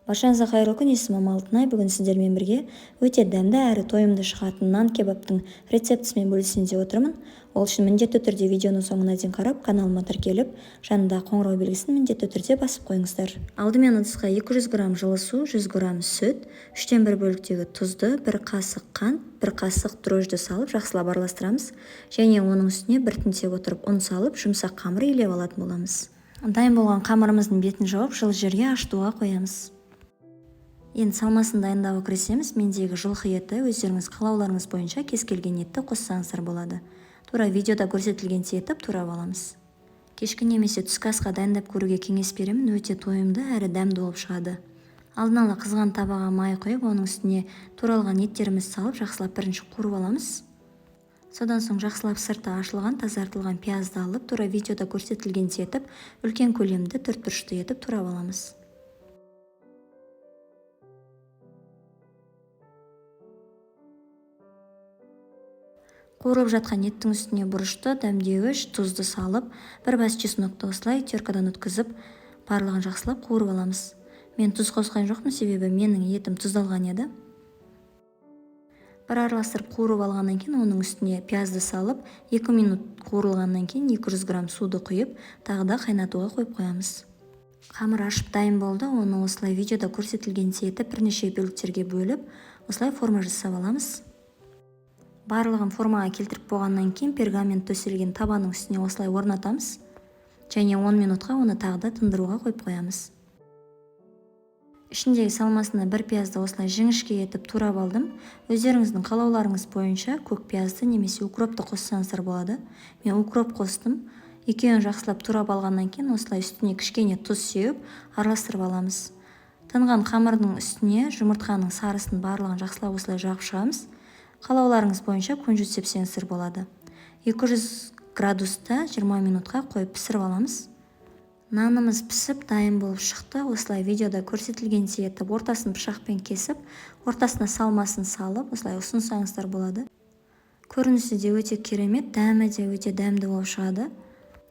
Баршаңызға қайырлы күн, есімім Алтынай. Бүгін сіздермен бірге өте дәмді әрі тойымды шығатын нан кебаптың рецептісімен бөлісейін деп отырмын. Ол үшін міндетті түрде видеоның соңына дейін қарап, каналыма тіркеліп, жанындағы қоңырау белгісін міндетті түрде басып қойыңыздар. Алдымен ыдысқа 200 грамм жылы су, 100 грамм сүт, 1/3 бөліктегі тұзды, 1 қасық қант, 1 қасық дрожжі салып жақсылап араластырамыз. Және оның үстіне біртіндеп отырып ұн салып, жұмсақ қамыр илеп алатын боламыз. Дайын болған қамырымыздың бетін жауып, жылы жерге ашытуға қоямыз. Енді салмасын дайындауға кірісеміз. Мендегі жылқы еті, өздеріңіз қалауларыңыз бойынша кез келген етті қоссаңыздар болады. Тура видеода көрсетілгенше етіп турап аламыз. Кешкі немесе түскі асқа дайындап көруге кеңес беремін. Өте тойымды әрі дәмді болып шығады. Алдын ала қызған табаға май қойып, оның үстіне туралған еттерімізді салып, жақсылап бірінші қуырып аламыз. Содан соң жақсылап сырты ашылған, тазартылған пиязды алып, тура видеода көрсетілгенше етіп, үлкен көлемді төртбұрышты етіп турап аламыз. Қуырып жатқан еттің үстіне бұрышты, дәмдеуіш, тұзды салып, бір бас чеснокты осылай теркадан өткізіп, барлығын жақсылап қуырып аламыз. Мен тұз қосқан жоқпын, себебі менің етім тұздалған еді. Бір араластырып қуырып алғаннан кейін, оның үстіне пиязды салып, 2 минут қуырылғаннан кейін 200 грамм суды құйып, тағы да қайнатуға қойып қоямыз. Қамыр ашып дайын болды. Оны осылай видеода көрсетілгенше етіп, бірнеше бөліктерге бөліп, осылай форма жасап аламыз. Барлығын формаға келтіріп болғаннан кейін пергамент төселген табаның үстіне осылай орнатамыз. Және 10 минутқа оны тағы да тындыруға қойып қоямыз. Ішіндегі салмасына бір пиязды осылай жіңішке етіп турап алдым. Өздеріңіздің қалауларыңыз бойынша көк пиязды немесе укропты қоссаңыздар болады. Мен укроп қостым. Екеуін жақсылап турап алғаннан кейін осылай үстіне кішкене тұз сеуіп араластырып аламыз. Тынған қамырдың үстіне жұмыртқаның сарысын барлығын жақсылап осылай жағып шығамыз. Қалауларыңыз бойынша күнжіт сепсеңіздер болады. 200 градуста 20 минутқа қойып пісіріп аламыз. Нанымыз пісіп дайын болып шықты. Осылай видеода көрсетілгенше етіп, ортасын пышақпен кесіп, ортасына салмасын салып, осылай ұсынсаңыздар болады. Көрінісі де өте керемет, дәмі де өте дәмді болып шығады.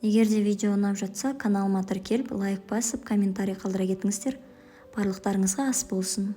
Егер де видео ұнап жатса, каналыма тіркеліп, лайк басып, комментарий қалдыра кетіңіздер. Барлықтарыңызға ас болсын.